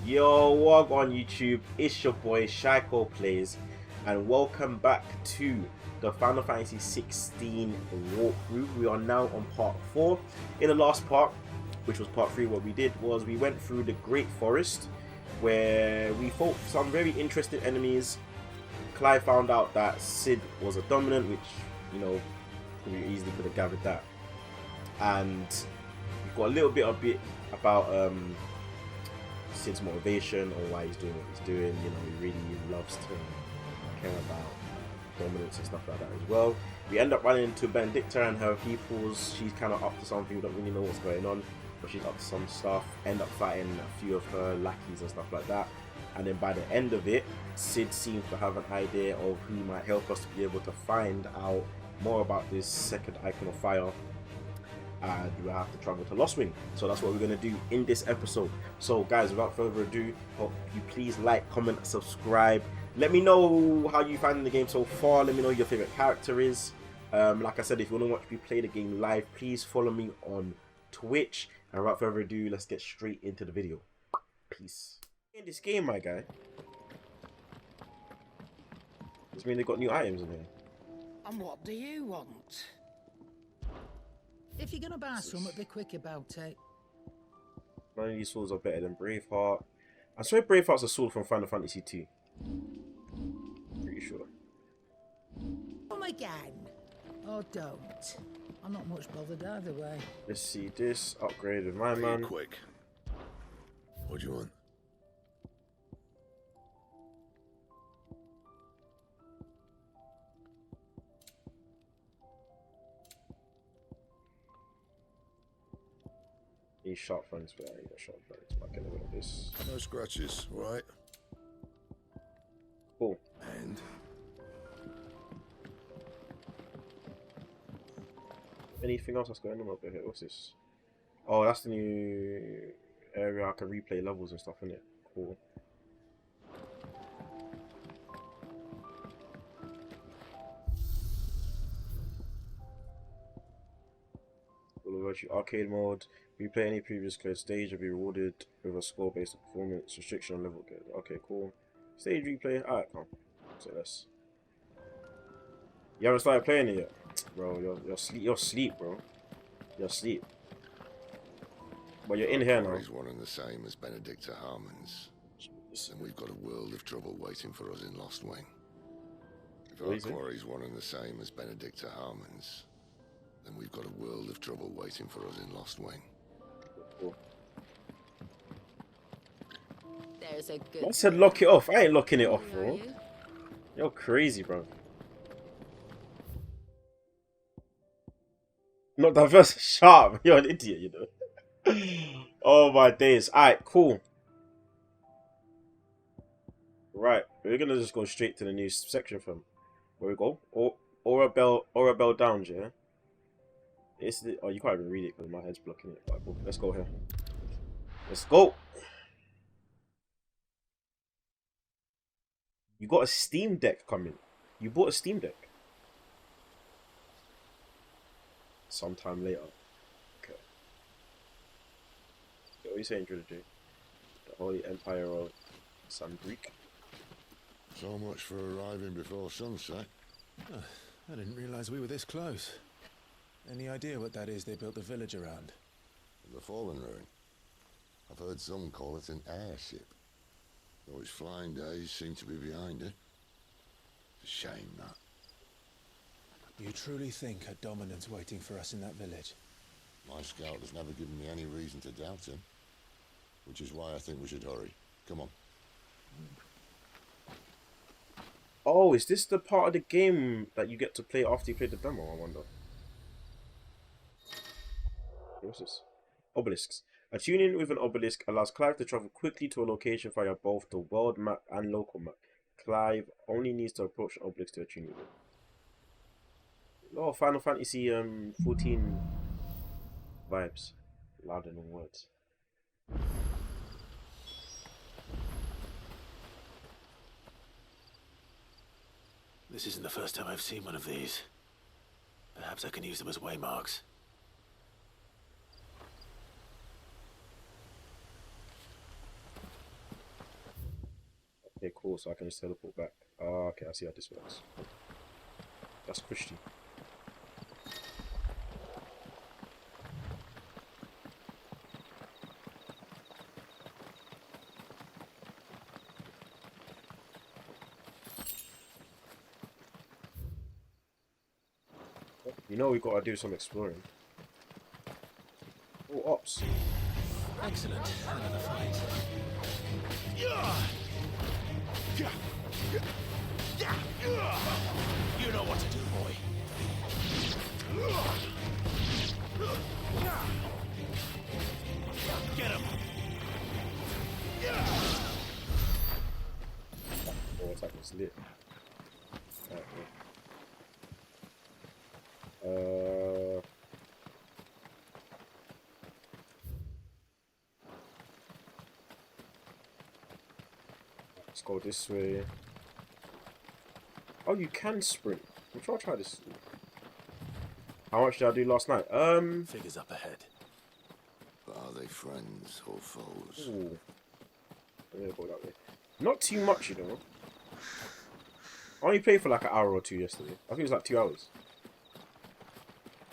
Yo, what on YouTube? It's your boy Shaiko Plays, and welcome back to the Final Fantasy 16 walkthrough. We are now on part 4. In the last part, which was part 3, what we did was we went through the Great Forest, where we fought some very interesting enemies. Clive found out that Sid was a dominant, which, you know, we easily could have gathered that. And we got a little bit about Sid's motivation or why he's doing what he's doing. You know, he really loves to care about dominance and stuff like that as well. We end up running into Benedicta and her peoples. She's kind of up to something. We don't really know what's going on, but she's up to some stuff. End up fighting a few of her lackeys and stuff like that. And then by the end of it, Sid seems to have an idea of who might help us to be able to find out more about this second icon of fire. And we have to travel to Longwind. So that's what we're going to do in this episode. So guys, without further ado, hope you please like, comment, subscribe. Let me know how you finding the game so far. Let me know who your favorite character is. Like I said, if you want to watch me play the game live, please follow me on Twitch. And without further ado, let's get straight into the video. Peace. In this game, my guy, does mean they got new items in here. And what do you want? If you're gonna buy something, be quick about it. None of these swords are better than Braveheart. I swear Braveheart's a sword from Final Fantasy 2. Pretty sure. Come again. Or don't. I'm not much bothered either way. Let's see this upgrade with my Be man. quick. What do you want? These sharp fangs, but I need a sharp fangs. I can rid of this. No scratches, all right? Cool. And Anything else that's going on over here? What's this? Oh, that's the new area I can replay levels and stuff in it. Cool. Virtue arcade mode. Replay any previous cleared stage will be rewarded with a score based on performance. Restriction on level get. Okay, cool. Stage replay. Alright, come. Say less. You haven't started playing it yet, bro. You're asleep, bro. You're asleep. But you're in here now. He's one and the same as Benedicta Harmon's. And we've got a world of trouble waiting for us in Lost Wing. If our quarry's one and the same as Benedicta Harmon's, then we've got a world of trouble waiting for us in Lost Wing. Cool. There's a good. I said lock it off. I ain't locking it off, Are bro. you? You're crazy, bro. Not diverse. Sharp. You're an idiot, you know. Oh my days. Alright, cool. Right, we're gonna just go straight to the new section from where we go. Orabelle Downs, yeah. It's the, oh, you can't even read it because my head's blocking it. Right, cool. Let's go here. Let's go. You got a Steam Deck coming. You bought a Steam Deck. Sometime later. Okay. What are you saying, Trilogy? The Holy Empire of San Greek. So much for arriving before sunset. Oh, I didn't realize we were this close. Any idea what that is they built the village around? The Fallen Ruin. I've heard some call it an airship. Though its flying days seem to be behind it. It's a shame, that. You truly think a dominant's waiting for us in that village? My scout has never given me any reason to doubt him. Which is why I think we should hurry. Come on. Oh, is this the part of the game that you get to play after you play the demo, I wonder? What's this? Obelisks. A tune-in with an obelisk allows Clive to travel quickly to a location via both the world map and local map. Clive only needs to approach an obelisk to attune with it. Oh, Final Fantasy 14 vibes. Louder than words. This isn't the first time I've seen one of these. Perhaps I can use them as waymarks. Okay, cool. So I can just teleport back. Ah, okay, I see how this works. That's Christian. You know we gotta do some exploring. Oh, ops. Excellent. Another fight. You know what to do, boy. Get him. Oh, attack was lit. Right, let's go this way. Oh, you can sprint. I'm sure I'll try this. How much did I do last night? Figures up ahead. But are they friends or foes? Ooh. I'm gonna go that way. Not too much, you know. I only played for like an hour or two yesterday. I think it was like 2 hours.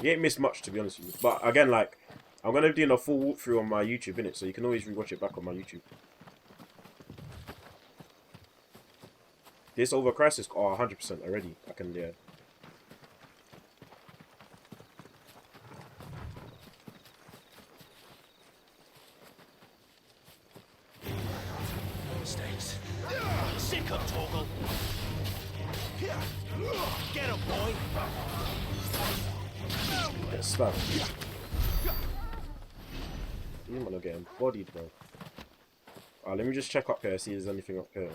You ain't missed much, to be honest with you. But again, like, I'm gonna be doing a full walkthrough on my YouTube, innit? So you can always rewatch it back on my YouTube. This over Crisis, oh, 100% already. I can, yeah. Mistakes. Sick of Toggle. Get him, boy. Get slapped. You man are getting bodied, bro. Let me just check up here, see if there's anything up here.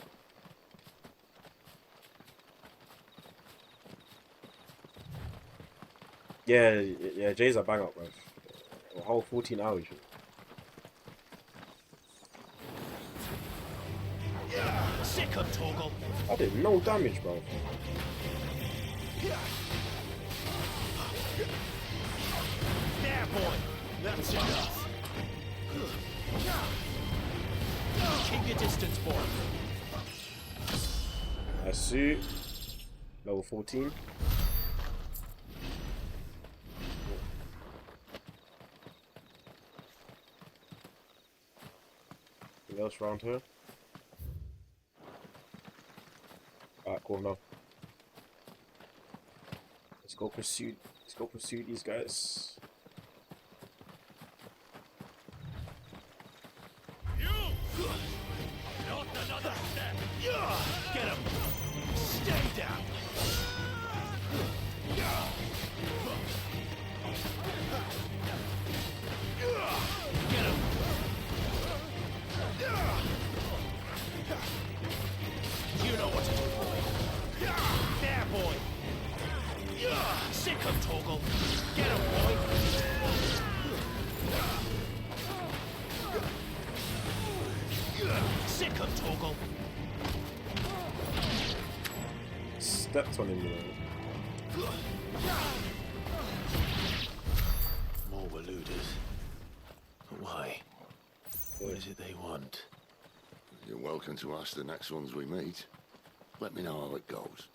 Yeah, Jay's a bang up, bro. A whole 14 hours. Sick of Toggle. I did no damage, bro. There, boy. That's enough. Keep your distance, boy. I see. Level 14. Anything else around here? Alright, cool now. Let's go pursue these guys. Not another step. Get him. Stay down. Get him. You know what to do, boy. There, boy. Sick of Toggle. Get him, boy. Sick of Toggle. Stepped on him, though. More Waluders. But why? What is it they want? You're welcome to ask the next ones we meet. Let me know how it goes.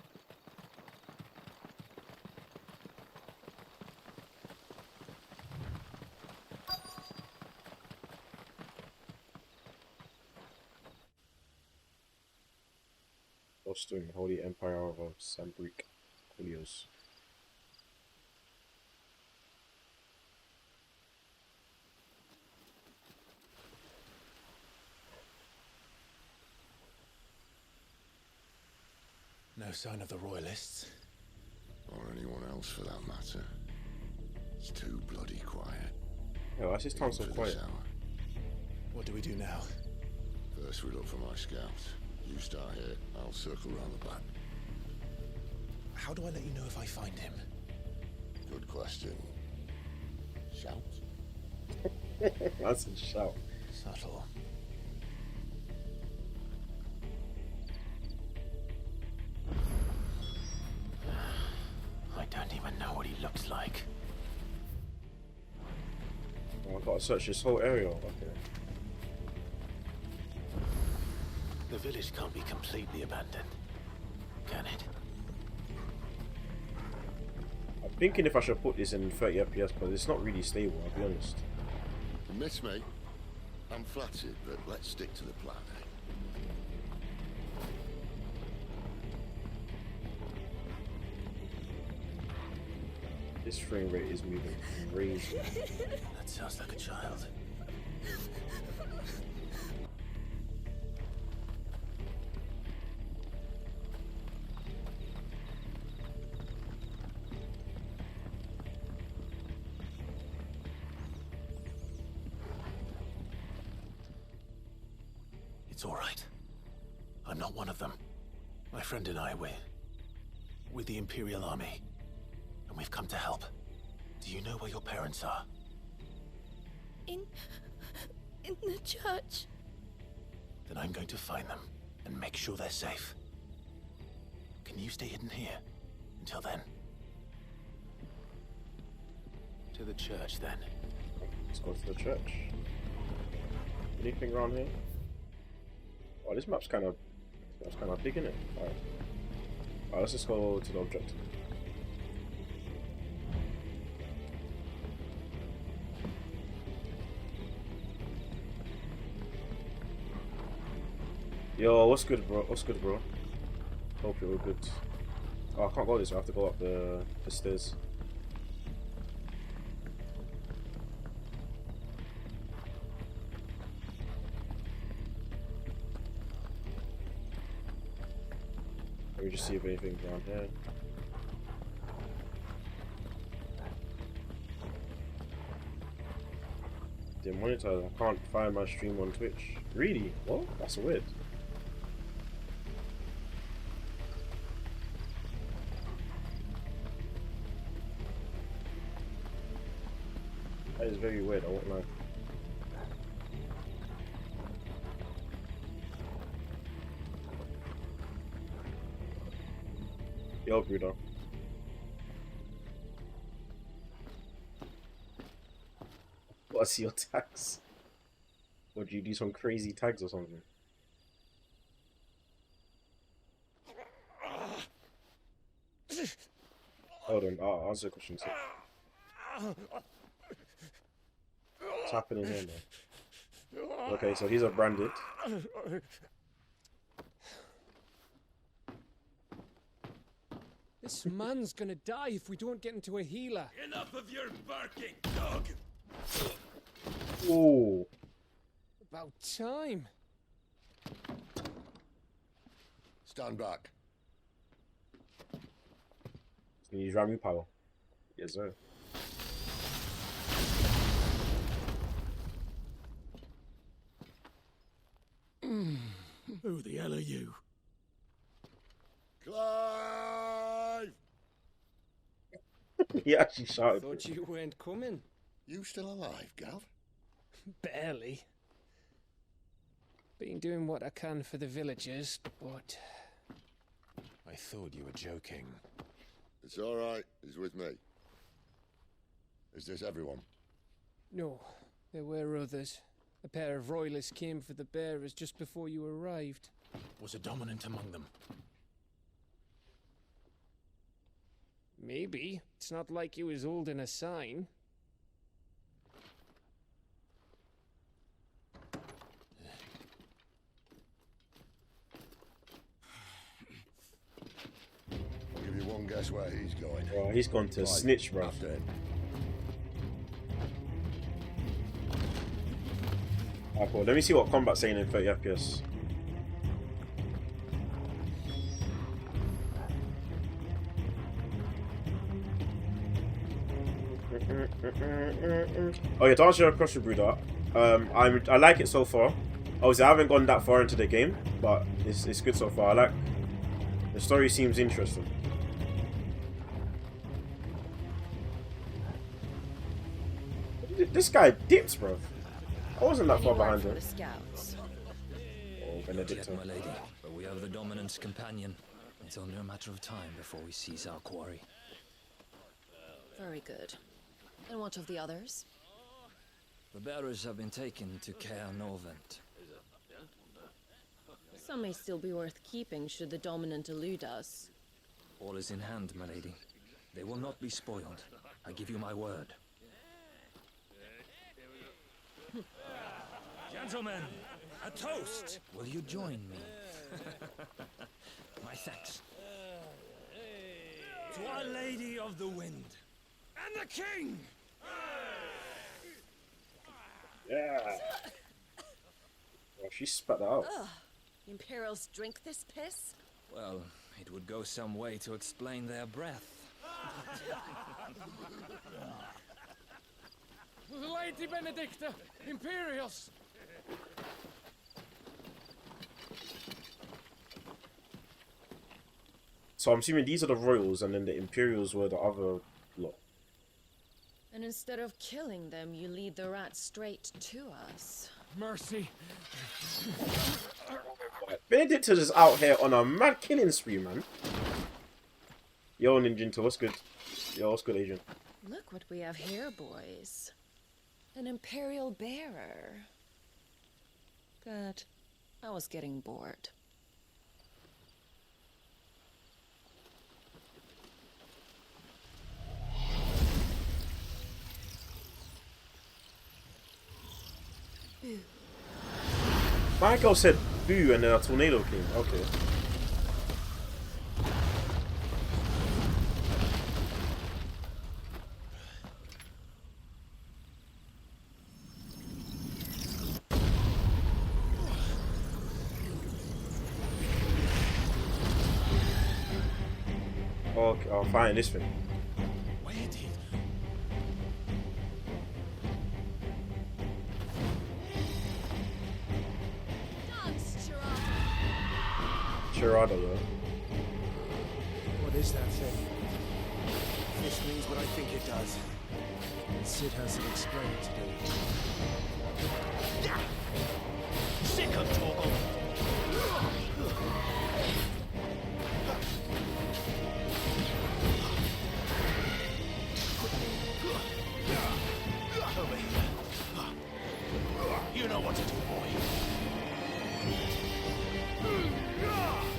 Fostering Holy Empire of Sambric Helios. No sign of the Royalists. Or anyone else for that matter. It's too bloody quiet. Yeah, why is this town so For this quiet? hour. What do we do now? First we look for my scouts. You start here, I'll circle round the back. How do I let you know if I find him? Good question. Shout? That's a shout. Subtle. I don't even know what he looks like. Oh, I gotta search this whole area. Okay. The village can't be completely abandoned, can it? I'm thinking if I should put this in 30 FPS, but it's not really stable, I'll be honest. You miss me? I'm flattered, but let's stick to the plan, eh? This frame rate is moving crazy. That sounds like a child. It's all right. I'm not one of them. My friend and I, we're with the Imperial Army. And we've come to help. Do you know where your parents are? In the church. Then I'm going to find them and make sure they're safe. Can you stay hidden here until then? To the church, then. Let's go to the church. Anything around here? Oh, this map's kind of big, isn't it? Alright. Alright, let's just go to the objective. Yo, what's good, bro? What's good, bro? Hope you're all good. Oh, I can't go this way. I have to go up the stairs. Let me just see if anything's around here. Demonetize. I can't find my stream on Twitch. Really? What? That's weird. That is very weird, I won't lie. Yo, Bruder. What's your tags? Or do you do some crazy tags or something? Hold on, I'll answer the question too. What's happening here, man? Okay, so these are branded. This man's gonna die if we don't get into a healer. Enough of your barking, dog! Ooh. About time. Stand back. Can you use Ramu power? Yes, sir. Who the hell are you? Clive! He actually shouted. Thought you weren't coming. You still alive, Gav? Barely. Been doing what I can for the villagers, but... I thought you were joking. It's all right. He's with me. Is this everyone? No, there were others. A pair of royalists came for the bearers just before you arrived. Was a dominant among them? Maybe. It's not like he was holding a sign. I'll give you one guess where he's going. Bro, he's gone to snitch, bro. After him. Alright, cool. Let me see what combat's saying in 30 FPS. Oh yeah, to answer your question, Bruder, I like it so far. Obviously, I haven't gone that far into the game, but it's good so far. I like the story, seems interesting. This guy dips, bro. I wasn't that far behind him. Oh, Benedicta. Yet, my lady, but we have the dominant's companion. It's only a matter of time before we seize our quarry. Very good. And what of the others? The bearers have been taken to Caer Norvent. Some may still be worth keeping should the dominant elude us. All is in hand, my lady. They will not be spoiled. I give you my word. Gentlemen, a toast! Will you join me? My thanks. To Our Lady of the Wind and the King! Yeah. Oh, she spat that out. Ugh. Imperials drink this piss? Well, it would go some way to explain their breath. Lady Benedicta! Imperials! So I'm assuming these are the royals, and then the Imperials were the other lot. And instead of killing them, you lead the rats straight to us. Mercy. Benedicta's is out here on a mad killing spree, man. Yo, Ninjinto, what's good? Yo, what's good, Agent? Look what we have here, boys. An Imperial bearer. Good. I was getting bored. My girl said boo and then a tornado came. Okay. Okay, I'll find this thing. Where did... Chirada, though. What is that thing? This means what I think it does. Sid has some explaining to do. Sick of Torgal! Over here. You know what to do, boy.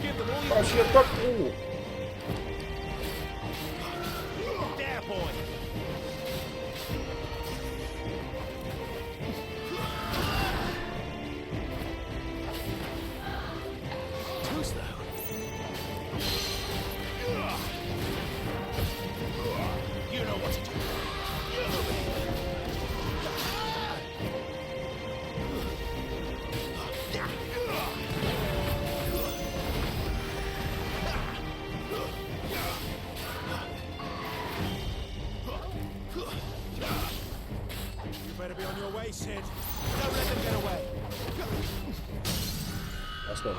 Give them all you Oh, she had duck. Ooh. there, boy. Too slow. You know what to do. You better be on your way, Sid. Don't let them get away. Let's go.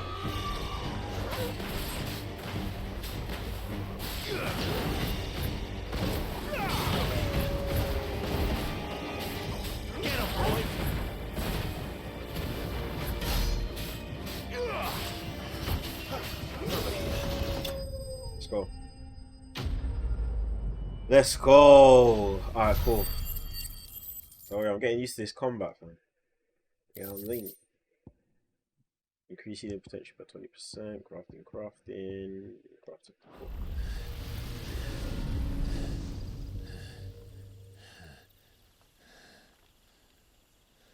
Get him, boy. Let's go. Let's go. Alright, cool. Don't worry, I'm getting used to this combat, fam. Yeah, I'm leaning. Increase healing potential by 20%. Crafting. Cool.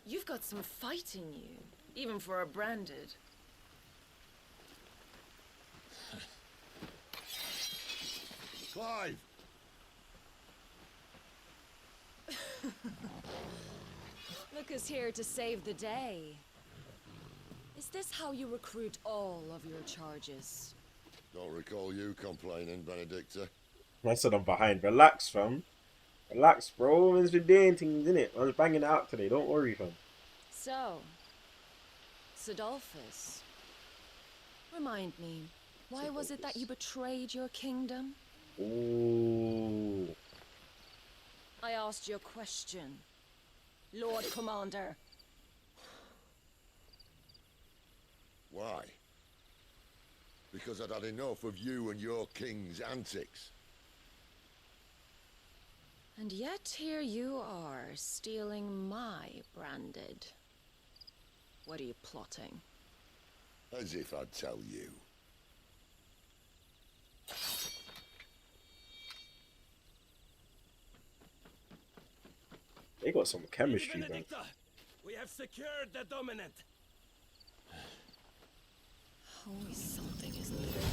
You've got some fight in you, even for a branded. Clive! Look who's here to save the day. Is this how you recruit all of your charges? Don't recall you complaining, Benedicta. I said I'm behind. Relax, fam. Relax, bro. Man's been doing things, innit? I was banging it out today. Don't worry, fam. So, Sidolphus, remind me, why was it that you betrayed your kingdom? Ooh. I asked you a question, Lord Commander. Why? Because I'd had enough of you and your king's antics. And yet here you are, stealing my branded. What are you plotting? As if I'd tell you. They got some chemistry, man. Benedicta, we have secured the dominant. Always something, isn't there?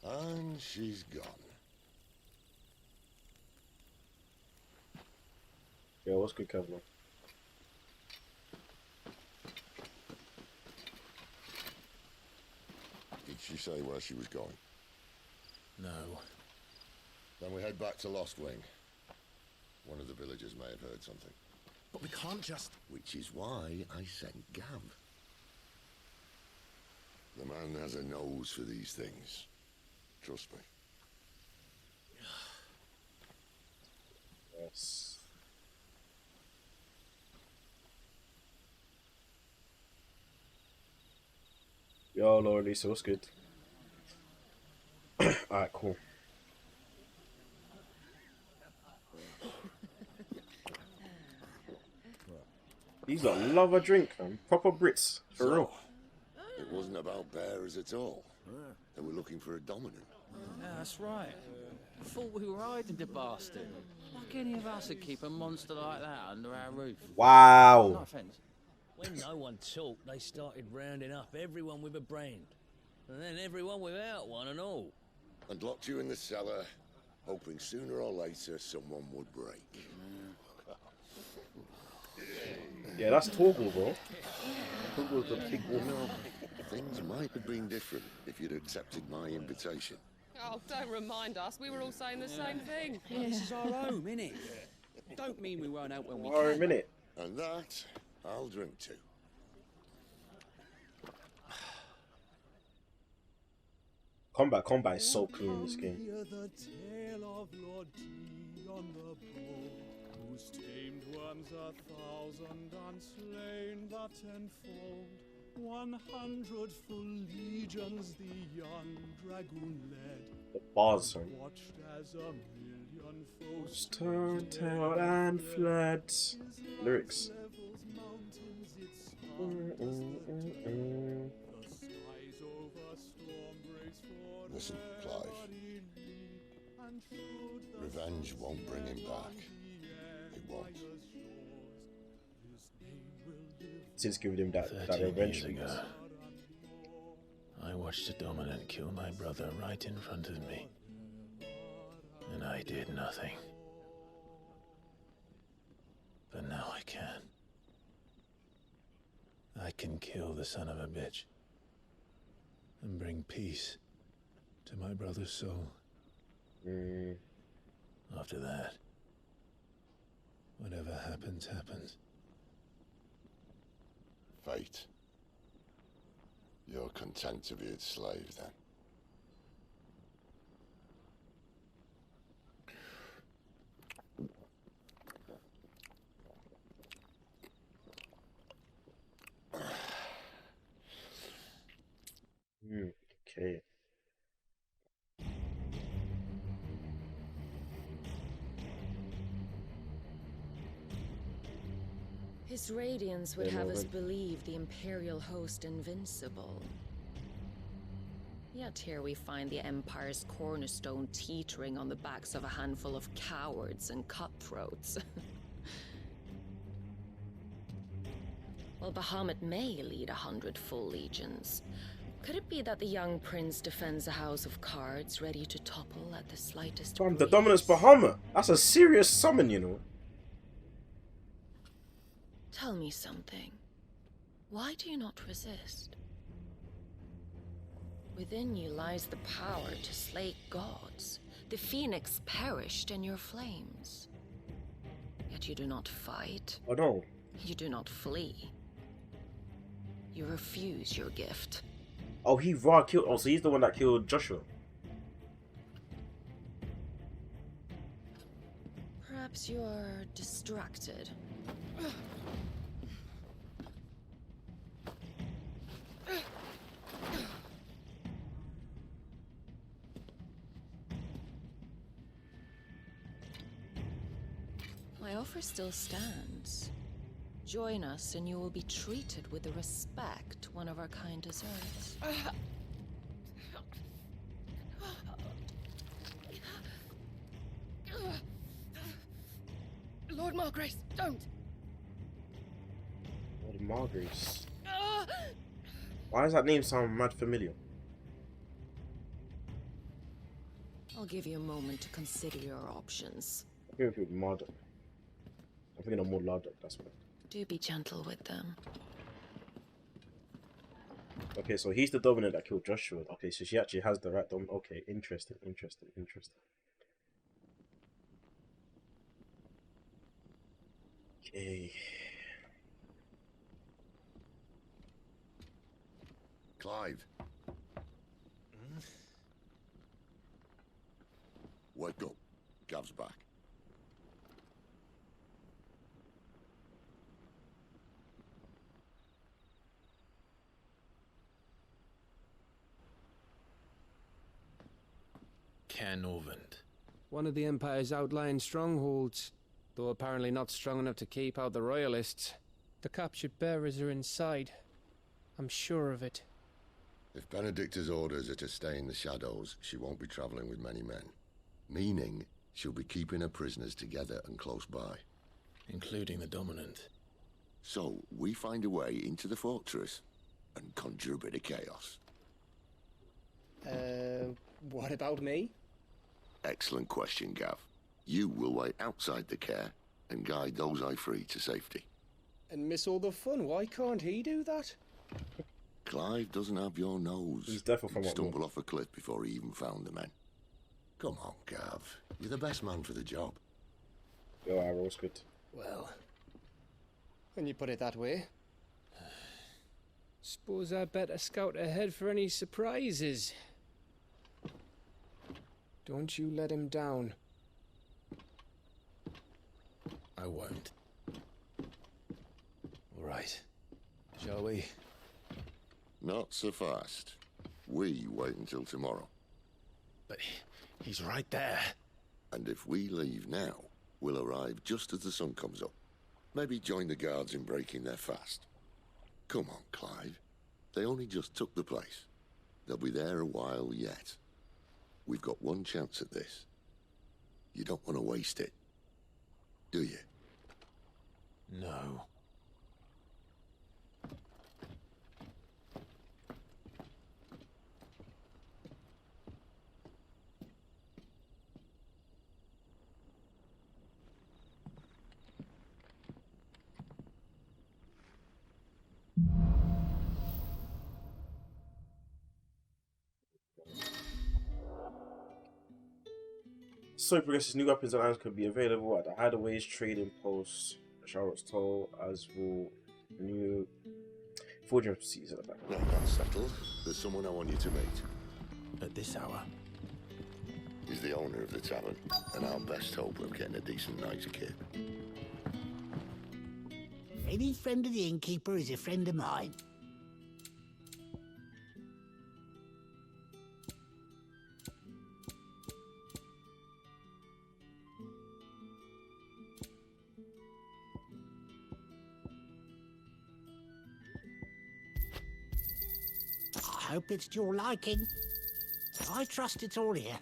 And she's gone. Yeah, what's good, Kevlar? Did she say where she was going? No. Then we head back to Lost Wing. One of the villagers may have heard something. But we can't just... Which is why I sent Gav. The man has a nose for these things. Trust me. Yes. Yo, Laura Lisa, what's good? Alright, cool. These lot love a drink, man. Proper Brits, for real. It wasn't about bearers at all. They were looking for a dominant. Yeah, that's right. Thought we were hiding the bastard. Like any of us would keep a monster like that under our roof. No Wow. offense. When no one talked, they started rounding up everyone with a brain. And then everyone without one and all. And locked you in the cellar, hoping sooner or later someone would break. Yeah, that's Torgal, bro. Torgal's the big wolf. Things might have been different if you'd accepted my invitation. Oh, don't remind us. We were all saying the same thing. This is our home, innit? Don't mean we won't out when we Wait a can. minute. And that, I'll drink to. Combat is so clean in this game. Hear the tale of Lord T on the bow, whose tamed worms 1,000 and slain the tenfold. 100 full legions the young dragoon led. The bars, son. Watched as a million foes Turned tail and fled. Lyrics. levels mountains its The skies over storm breaks for Listen, Clive. and should the Revenge won't bring him back. It won't. Since giving him that 13 revenge years thing. ago, I watched a dominant kill my brother right in front of me. And I did nothing. But now I can. I can kill the son of a bitch. And bring peace to my brother's soul. After that, whatever happens, happens. Fate. You're content to be its slave, then? Okay. His radiance would have us believe the Imperial host invincible. Yet here we find the Empire's cornerstone teetering on the backs of a handful of cowards and cutthroats. While Bahamut may lead 100 full legions, could it be that the young prince defends a house of cards ready to topple at the slightest Damn, the breeze? Dominus Bahamut. That's a serious summon, you know. Tell me something. Why do you not resist? Within you lies the power to slay gods. The phoenix perished in your flames. Yet you do not fight. Oh no. You do not flee. You refuse your gift. Oh, he raw killed. Oh, so he's the one that killed Joshua. Perhaps you're distracted. My offer still stands. Join us and you will be treated with the respect one of our kind deserves. Lord Margrace, don't! Lord Margrace. Why does that name sound mad familiar? I'll give you a moment to consider your options. I'm thinking of Marduk. I'm thinking of more Marduk, that's what. Do be gentle with them. Okay, so he's the dominant that killed Joshua. Okay, so she actually has the right dominant. Okay, interesting. Okay. Clive. Wake up. Gav's back. Longwind. One of the Empire's outlying strongholds, though apparently not strong enough to keep out the Royalists. The captured bearers are inside. I'm sure of it. If Benedicta's orders are to stay in the shadows, she won't be travelling with many men. Meaning, she'll be keeping her prisoners together and close by. Including the dominant. So, we find a way into the fortress and conjure a bit of chaos. What about me? Excellent question, Gav. You will wait outside the care and guide those I free to safety. And miss all the fun. Why can't he do that? Clive doesn't have your nose. He's definitely from He'd up stumble off a cliff before he even found the men. Come on, Gav. You're the best man for the job. Yo, Arrow's good. Well, when you put it that way. Suppose I better scout ahead for any surprises. Don't you let him down. I won't. All right. Shall we? Not so fast. We wait until tomorrow. But he's right there. And if we leave now, we'll arrive just as the sun comes up. Maybe join the guards in breaking their fast. Come on, Clive. They only just took the place. They'll be there a while yet. We've got one chance at this. You don't want to waste it, do you? No. So progresses, new weapons and items could be available at the hideaways, trading posts, Charlotte's Toll, as will new forging procedures at the back. Now that's settled. There's someone I want you to meet. At this hour? He's the owner of the tavern, and our best hope of getting a decent night's kip. Any friend of the innkeeper is a friend of mine. I hope it's to your liking. I trust it's all here.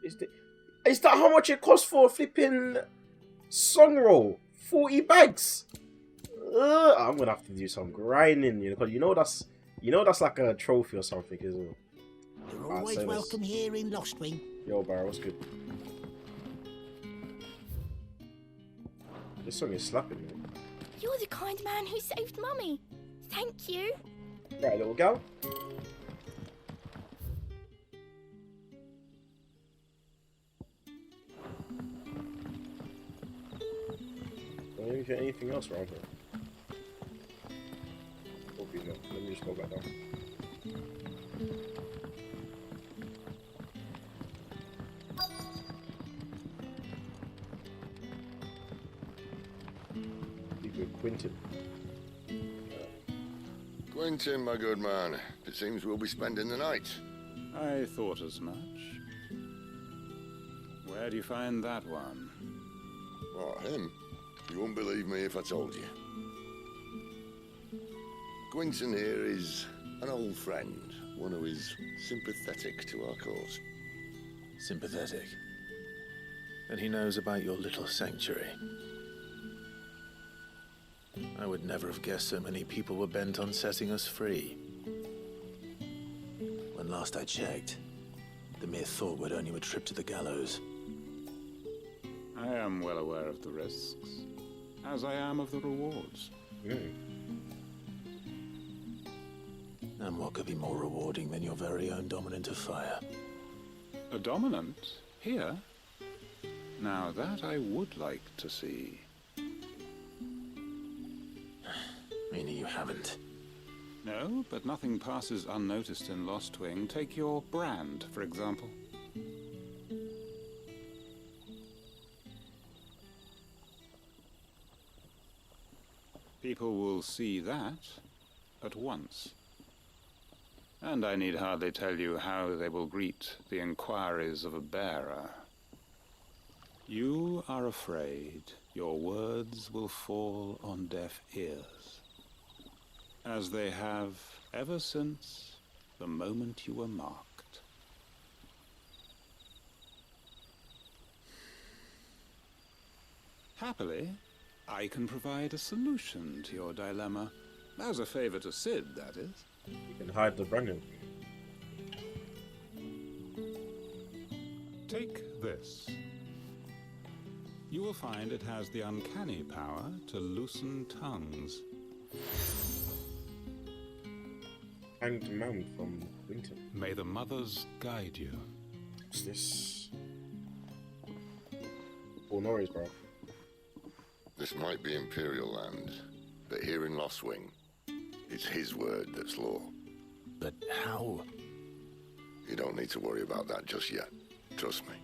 Is that how much it costs for a flipping song roll? 40 bags. I'm gonna have to do some grinding, you know, because you know that's like a trophy or something, isn't it? You're always welcome here in Lostwing. Yo, Barrow, what's good? This song is slapping me. You're the kind man who saved Mummy. Thank you. Right, little gal. Anything else around here? Hopefully not. Let me just go back down. Quentin. Quentin, my good man. It seems we'll be spending the night. I thought as much. Where do you find that one? What, him? You wouldn't believe me if I told you. Gwynson here is an old friend, one who is sympathetic to our cause. Sympathetic? And he knows about your little sanctuary. I would never have guessed so many people were bent on setting us free. When last I checked, the mere thought would earn you a trip to the gallows. I am well aware of the risks, as I am of the rewards. And what could be more rewarding than your very own dominant of fire? A dominant? Here? Now that I would like to see. Meaning you haven't? No, but nothing passes unnoticed in Lost Wing. Take your brand, for example. People will see that at once. And I need hardly tell you how they will greet the inquiries of a bearer. You are afraid your words will fall on deaf ears, as they have ever since the moment you were marked. Happily, I can provide a solution to your dilemma. As a favor to Sid, that is. You can hide the branding. Take this. You will find it has the uncanny power to loosen tongues. Hanged man from Winter. May the mothers guide you. What's this? Paul Norris, bro. This might be Imperial land, but here in Lost Wing, it's his word that's law. But how? You don't need to worry about that just yet. Trust me.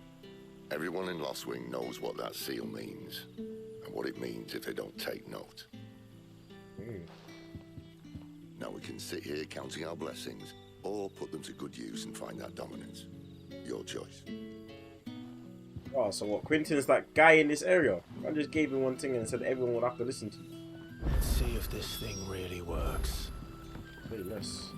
Everyone in Lost Wing knows what that seal means, and what it means if they don't take note. Now we can sit here counting our blessings, or put them to good use and find that dominance. Your choice. Oh, so what? Quentin's that guy in this area? I just gave him one thing and said everyone would have to listen to. Let's see if this thing really works. Very nice.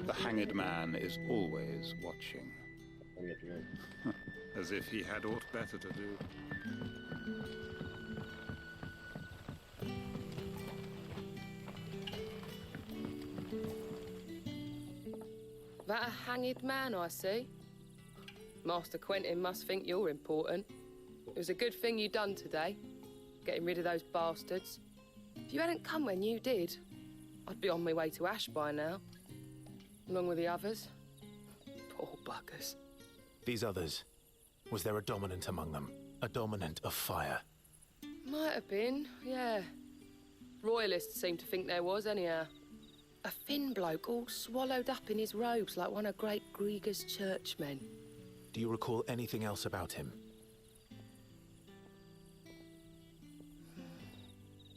The hanged man is always watching. As if he had aught better to do. That a hanged man I see? Master Quentin must think you're important. It was a good thing you done today, getting rid of those bastards. If you hadn't come when you did, I'd be on my way to Ash by now, along with the others. Poor buggers. These others, was there a dominant among them? A dominant of fire? Might have been, yeah. Royalists seem to think there was, anyhow. A thin bloke all swallowed up in his robes like one of Great Grieger's churchmen. Do you recall anything else about him?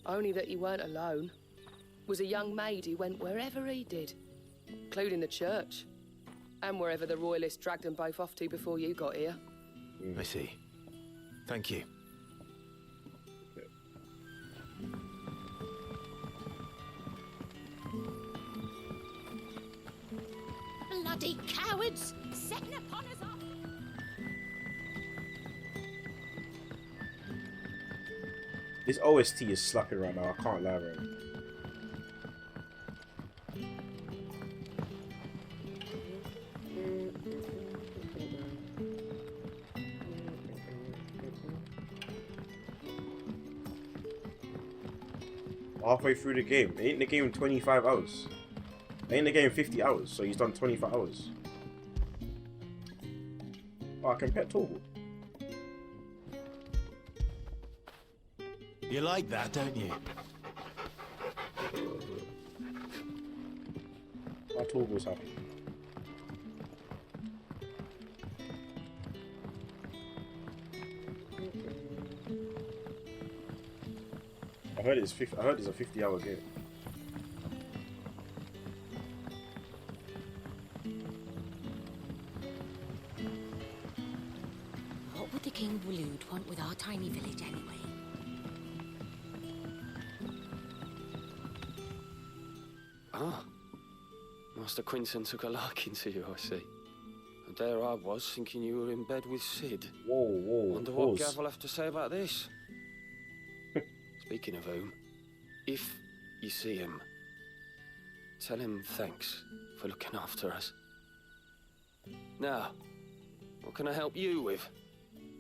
Only that he weren't alone. Was a young maid who went wherever he did, including the church. And wherever the Royalists dragged them both off to before you got here. I see. Thank you. Bloody cowards! Setting upon us all! This OST is slapping right now, I can't lie, right? Halfway through the game. Ain't the game 25 hours? Ain't the game 50 hours? So he's done 25 hours. Oh, I can pet Torvald. You like that, don't you? My Torvald's happy. I heard it's 50. I heard it's a 50-hour game. Waloed want with our tiny village anyway? Ah. Master Quinton took a liking to you, I see. And there I was, thinking you were in bed with Sid. Whoa, wonder what Gav will have to say about this. Speaking of whom, if you see him, tell him thanks for looking after us. Now, what can I help you with?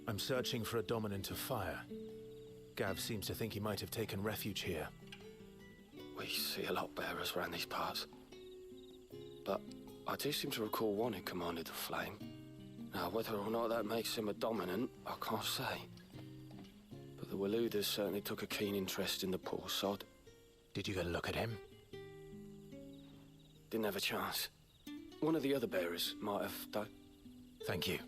I'm searching for a dominant of fire. Gav seems to think he might have taken refuge here. We see a lot bearers around these parts. But I do seem to recall one who commanded the flame. Now, whether or not that makes him a dominant, I can't say. But the Walooders certainly took a keen interest in the poor sod. Did you get a look at him? Didn't have a chance. One of the other bearers might have, though. Thank you.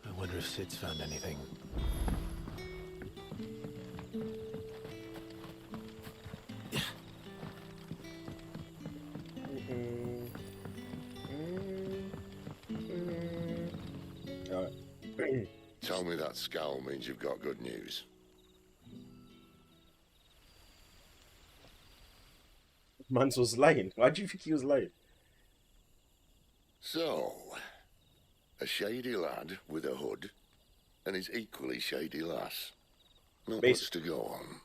I wonder if Sid's found anything. Tell me that scowl means you've got good news. Mans was lying. Why do you think he was lying? So, a shady lad with a hood and his equally shady lass. Not much to go on.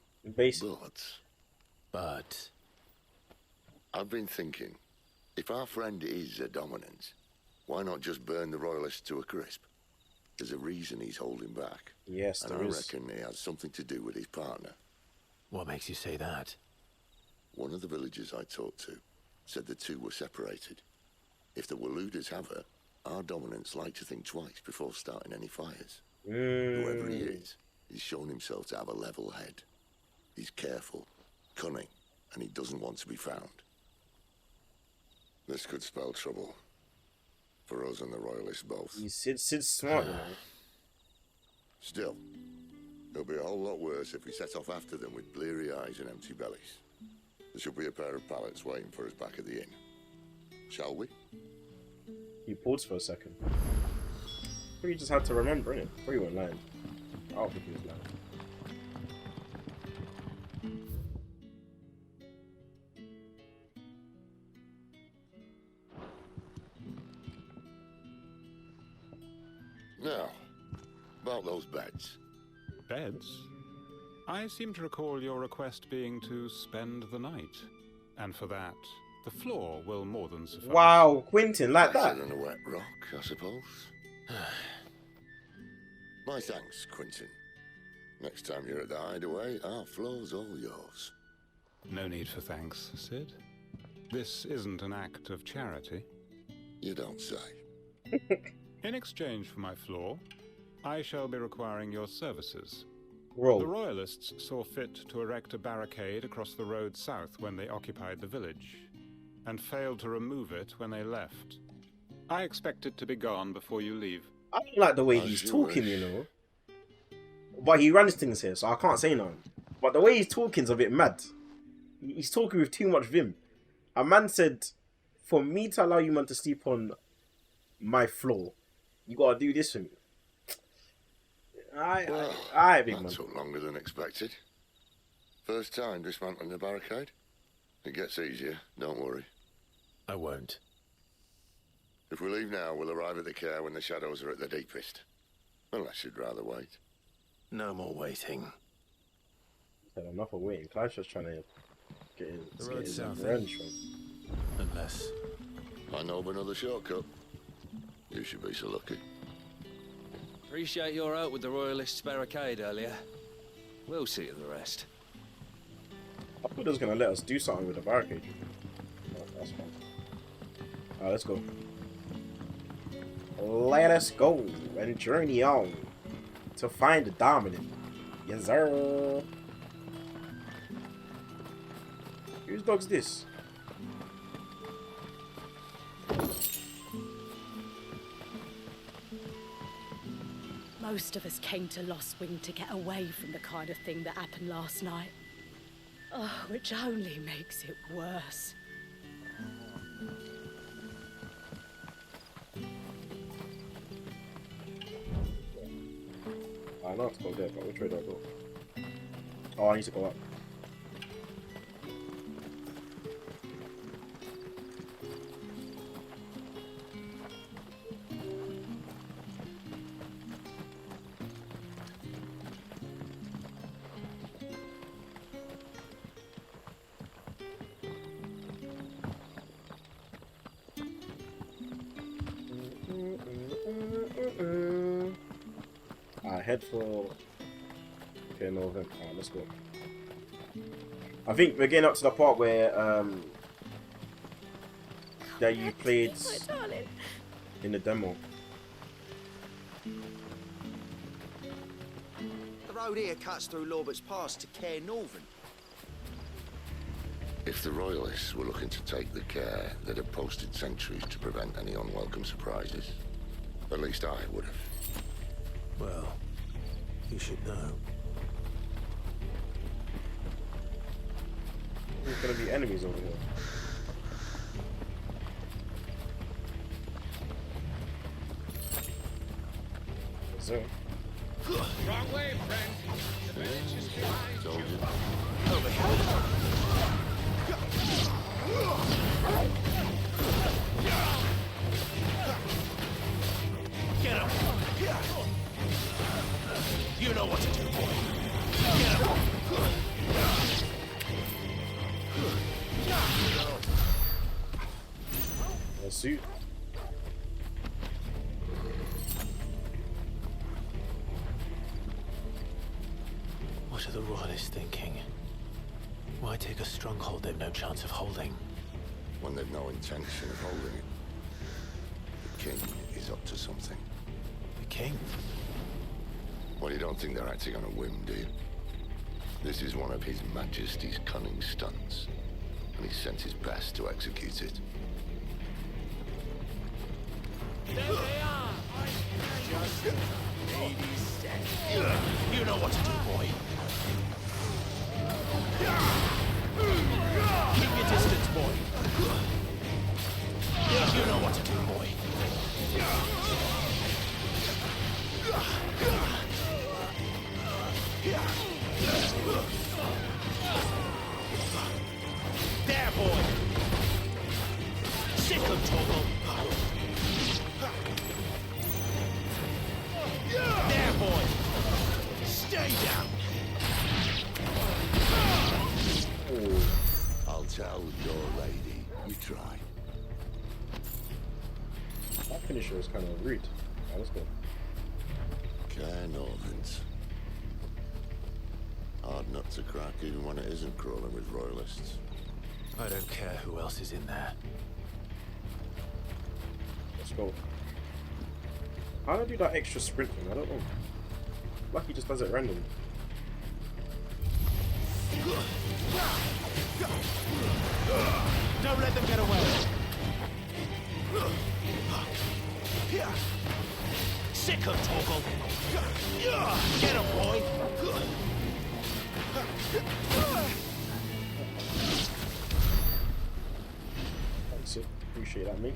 But... I've been thinking, if our friend is a dominant, why not just burn the royalists to a crisp? There's a reason he's holding back. Yes, there and I is. reckon it has something to do with his partner. What makes you say that? One of the villagers I talked to said the two were separated. If the Walooders have her, our dominants like to think twice before starting any fires. Whoever he is, he's shown himself to have a level head. He's careful, cunning, and he doesn't want to be found. This could spell trouble. For us and the Royalists both. Sid's smart, you know. Still, it'll be a whole lot worse if we set off after them with bleary eyes and empty bellies. There should be a pair of pallets waiting for us back at the inn. Shall we? He paused for a second. He just had to remember, innit? He went lying. I don't think he was lying. Now, about those beds. Beds? I seem to recall your request being to spend the night. And for that, the floor will more than suffice. Wow, Quinton, like that? Better than a wet rock, I suppose. My thanks, Quinton. Next time you're at the hideaway, our floor's all yours. No need for thanks, Sid. This isn't an act of charity. You don't say. In exchange for my floor, I shall be requiring your services. Roll. The Royalists saw fit to erect a barricade across the road south when they occupied the village, and failed to remove it when they left. I expect it to be gone before you leave. I don't like the way he's talking, you know. But he runs things here, so I can't say nothing. But the way he's talking's a bit mad. He's talking with too much vim. A man said, for me to allow you man to sleep on my floor, you gotta do this for me. I big man. That took longer than expected. First time dismantling the barricade? It gets easier, don't worry. I won't. If we leave now, we'll arrive at the care when the shadows are at their deepest. Unless you'd rather wait. No more waiting. Said enough of waiting. Clive's just trying to get his south. revenge from. Unless... I know of another shortcut. You should be so lucky. Appreciate your help with the Royalists' barricade earlier. We'll see to the rest. I thought it was gonna let us do something with the barricade. Oh, that's fine. Alright, let's go. Let us go and journey on to find the dominant. Yes, sir. Whose dog's this? Most of us came to Lost Wing to get away from the kind of thing that happened last night. Oh, which only makes it worse. I know to go there, but which way do I go? Oh, I need to go up. Head for... Okay, no, then. Alright, let's go. I think we're getting up to the part where that you played in the demo. The road here cuts through Lorbert's Pass to Care Northern. If the Royalists were looking to take the Care, they'd have posted sentries to prevent any unwelcome surprises. At least I would have. Well, you should know. There's gonna be enemies over here. So. Wrong way, friend. The village is behind you. Over here. Get him! You know what to do, boy. Get him! A suit. What are the Royalists thinking? Why take a stronghold they've no chance of holding? When they've no intention of holding it. The king is up to something. The king? Well, you don't think they're acting on a whim, do you? This is one of His Majesty's cunning stunts, and he's sent his best to execute it. There they are! Just baby steps. You know what to do, boy. Keep your distance, boy. You know what to do, boy. There, boy. Sick of trouble. There, boy. Stay down. I'll tell your lady you tried. That finisher is kind of rude. Right, let's go. Care Northern's. Hard nut to crack even when it isn't crawling with Royalists. I don't care who else is in there. Let's go. How do I do that extra sprint thing? I don't know. Like he just does it randomly. Don't let them get away. Sick of Torgal. Get him, boy. Thanks, appreciate that, mate.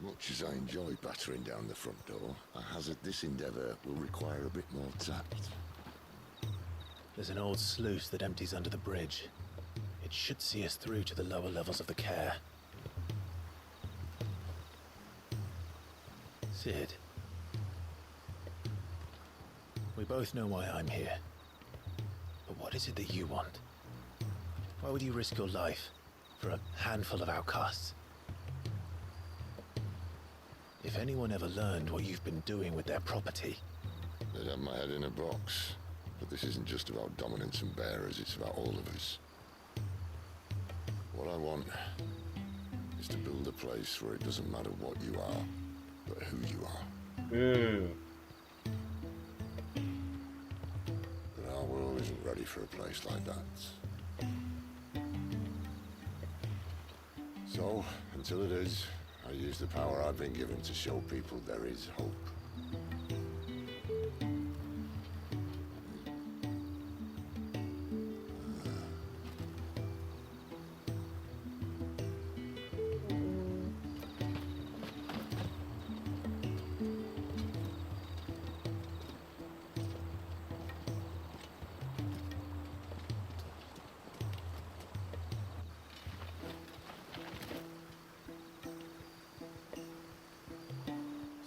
Much as I enjoy battering down the front door, I hazard this endeavour will require a bit more tact. There's an old sluice that empties under the bridge. It should see us through to the lower levels of the Care. Sid. We both know why I'm here. But what is it that you want? Why would you risk your life for a handful of outcasts? If anyone ever learned what you've been doing with their property... They'd have my head in a box. But this isn't just about dominance and bearers, it's about all of us. What I want is to build a place where it doesn't matter what you are, but who you are. But our world isn't ready for a place like that. So, until it is, I use the power I've been given to show people there is hope.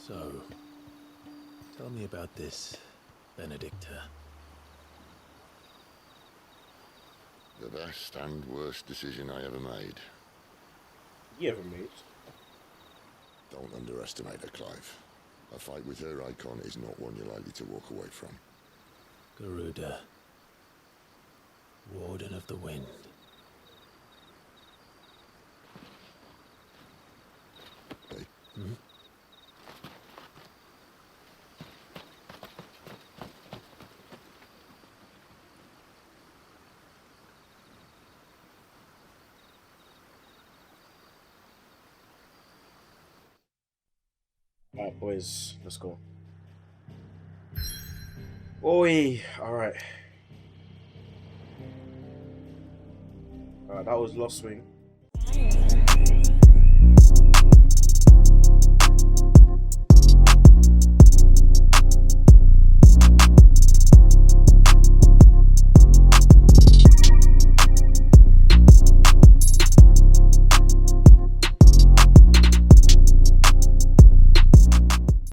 So, tell me about this, Benedicta. The best and worst decision I ever made. You ever made? Don't underestimate her, Clive. A fight with her icon is not one you're likely to walk away from. Garuda, Warden of the Wind. Hey? Hmm? Alright, boys, let's go. Oi! Alright. Alright, that was Lost Wing.